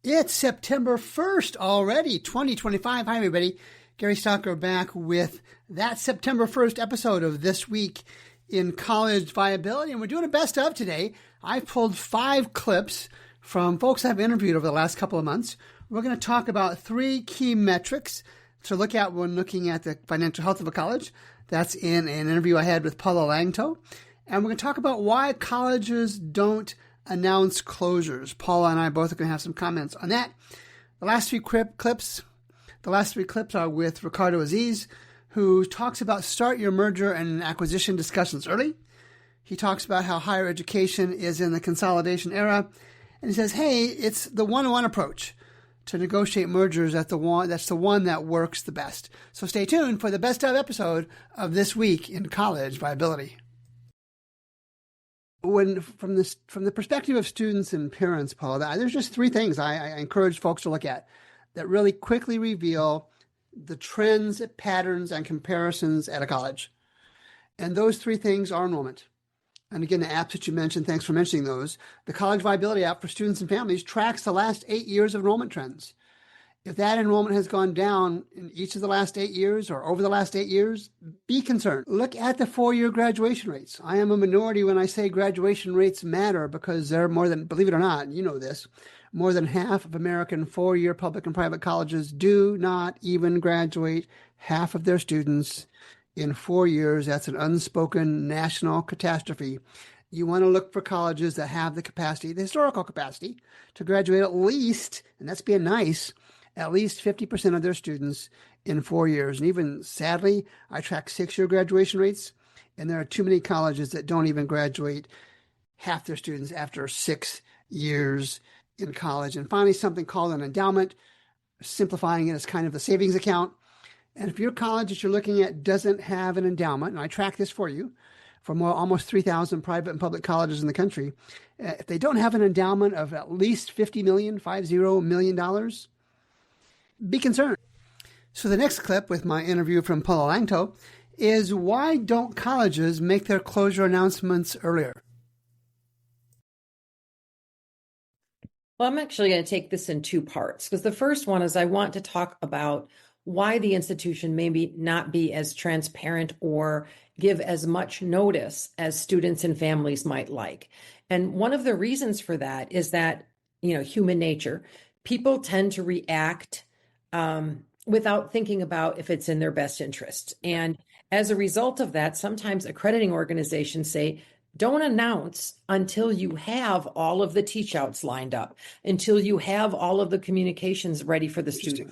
It's September 1st already, 2025. Hi, everybody. Gary Stocker back with that September 1st episode of This Week in College Viability. And we're doing a best of today. I've pulled 5 clips from folks I've interviewed over the last couple of months. We're going to talk about 3 key metrics to look at when looking at the financial health of a college. That's in an interview I had with Paula Langteau. And we're going to talk about why colleges don't announce closures. Paula and I both are going to have some comments on that. The last 3 clips are with Ricardo Azziz, who talks about start your merger and acquisition discussions early. He talks about how higher education is in the consolidation era. And he says, hey, it's the one-on-one approach to negotiate mergers that's the one that works the best. So stay tuned for the best of episode of This Week in College Viability. From the perspective of students and parents, Paul, there's just 3 things I encourage folks to look at that really quickly reveal the trends, patterns, and comparisons at a college. And those 3 things are enrollment. And again, the apps that you mentioned, thanks for mentioning those. The College Viability app for students and families tracks the last 8 years of enrollment trends. If that enrollment has gone down in each of the last 8 years or over the last 8 years, be concerned. Look at the 4-year graduation rates. I am a minority when I say graduation rates matter because they're more than, believe it or not, you know this, more than half of American 4-year public and private colleges do not even graduate half of their students in 4 years. That's an unspoken national catastrophe. You want to look for colleges that have the capacity, the historical capacity, to graduate at least, and that's being nice, at least 50% of their students in 4 years. And even sadly, I track 6-year graduation rates, and there are too many colleges that don't even graduate half their students after 6 years in college. And finally, something called an endowment, simplifying it as kind of a savings account. And if your college that you're looking at doesn't have an endowment, and I track this for you, for almost 3,000 private and public colleges in the country, if they don't have an endowment of at least $50 million, be concerned. So the next clip with my interview from Paula Langteau is why don't colleges make their closure announcements earlier? Well, I'm actually going to take this in 2 parts because the first one is I want to talk about why the institution maybe not be as transparent or give as much notice as students and families might like. And one of the reasons for that is that, human nature, people tend to react without thinking about if it's in their best interest. And as a result of that, sometimes accrediting organizations say, don't announce until you have all of the teach outs lined up, until you have all of the communications ready for the student,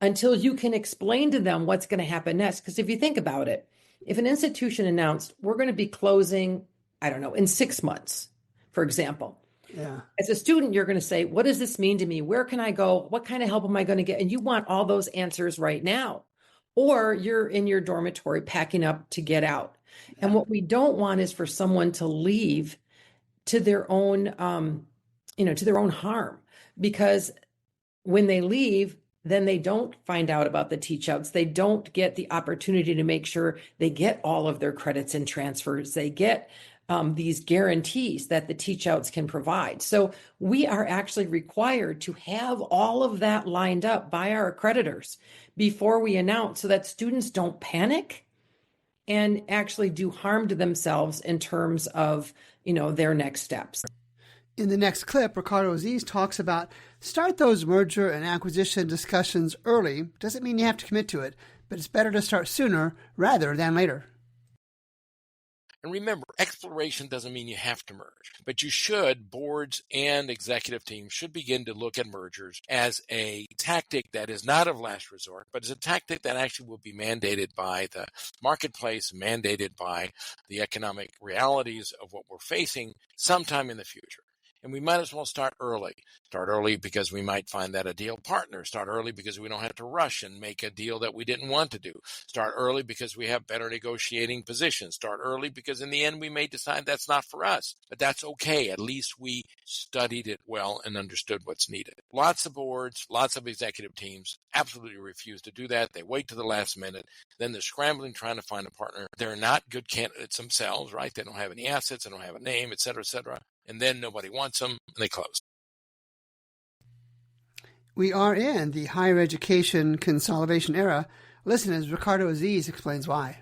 until you can explain to them what's going to happen next. Because if you think about it, if an institution announced, we're going to be closing, in 6 months, for example, as a student, you're going to say, what does this mean to me? Where can I go? What kind of help am I going to get? And you want all those answers right now. Or you're in your dormitory packing up to get out. Yeah. And what we don't want is for someone to leave to their own, to their own harm. Because when they leave, then they don't find out about the teach outs. They don't get the opportunity to make sure they get all of their credits and transfers. They get these guarantees that the teach outs can provide. So we are actually required to have all of that lined up by our accreditors before we announce so that students don't panic and actually do harm to themselves in terms of, their next steps. In the next clip, Ricardo Azziz talks about start those merger and acquisition discussions early. Doesn't mean you have to commit to it, but it's better to start sooner rather than later. And remember, exploration doesn't mean you have to merge, but you should, boards and executive teams should begin to look at mergers as a tactic that is not of last resort, but is a tactic that actually will be mandated by the marketplace, mandated by the economic realities of what we're facing sometime in the future. And we might as well start early. Start early because we might find that ideal partner. Start early because we don't have to rush and make a deal that we didn't want to do. Start early because we have better negotiating positions. Start early because in the end we may decide that's not for us. But that's okay. At least we studied it well and understood what's needed. Lots of boards, lots of executive teams absolutely refuse to do that. They wait to the last minute. Then they're scrambling trying to find a partner. They're not good candidates themselves, right? They don't have any assets. They don't have a name, et cetera, et cetera. And then nobody wants them, and they close. We are in the higher education consolidation era. Listen as Ricardo Azziz explains why.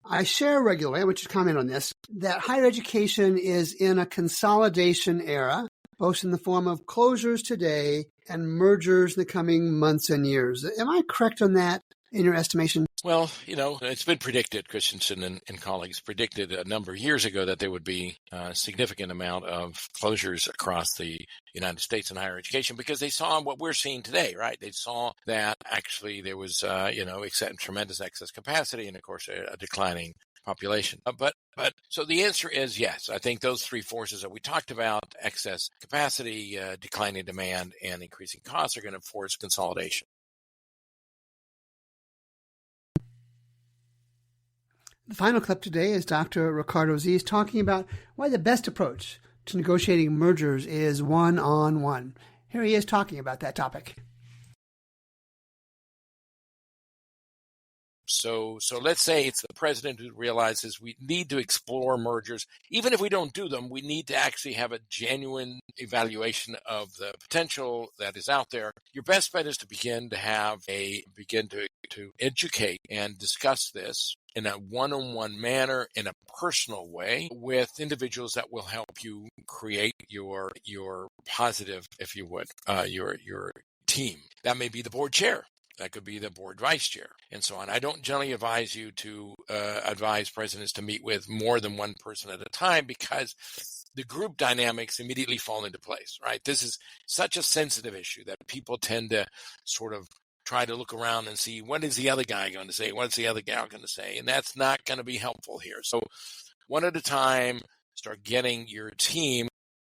I share regularly, I want you to comment on this, that higher education is in a consolidation era, both in the form of closures today and mergers in the coming months and years. Am I correct on that in your estimation? Well, it's been predicted, Christensen and colleagues predicted a number of years ago that there would be a significant amount of closures across the United States in higher education because they saw what we're seeing today, right? They saw that actually there was, tremendous excess capacity and, of course, a declining population. But so the answer is yes. I think those three forces that we talked about, excess capacity, declining demand, and increasing costs, are going to force consolidation. The final clip today is Dr. Ricardo Azziz talking about why the best approach to negotiating mergers is one-on-one. Here he is talking about that topic. So let's say it's the president who realizes we need to explore mergers. Even if we don't do them, we need to actually have a genuine evaluation of the potential that is out there. Your best bet is to begin to educate and discuss this in a one-on-one manner, in a personal way, with individuals that will help you create your positive, if you would, your team. That may be the board chair. That could be the board vice chair, and so on. I don't generally advise you to advise presidents to meet with more than one person at a time because the group dynamics immediately fall into place, right? This is such a sensitive issue that people tend to sort of try to look around and see what is the other guy going to say, what's the other gal going to say, and that's not going to be helpful here. So one at a time, start getting your team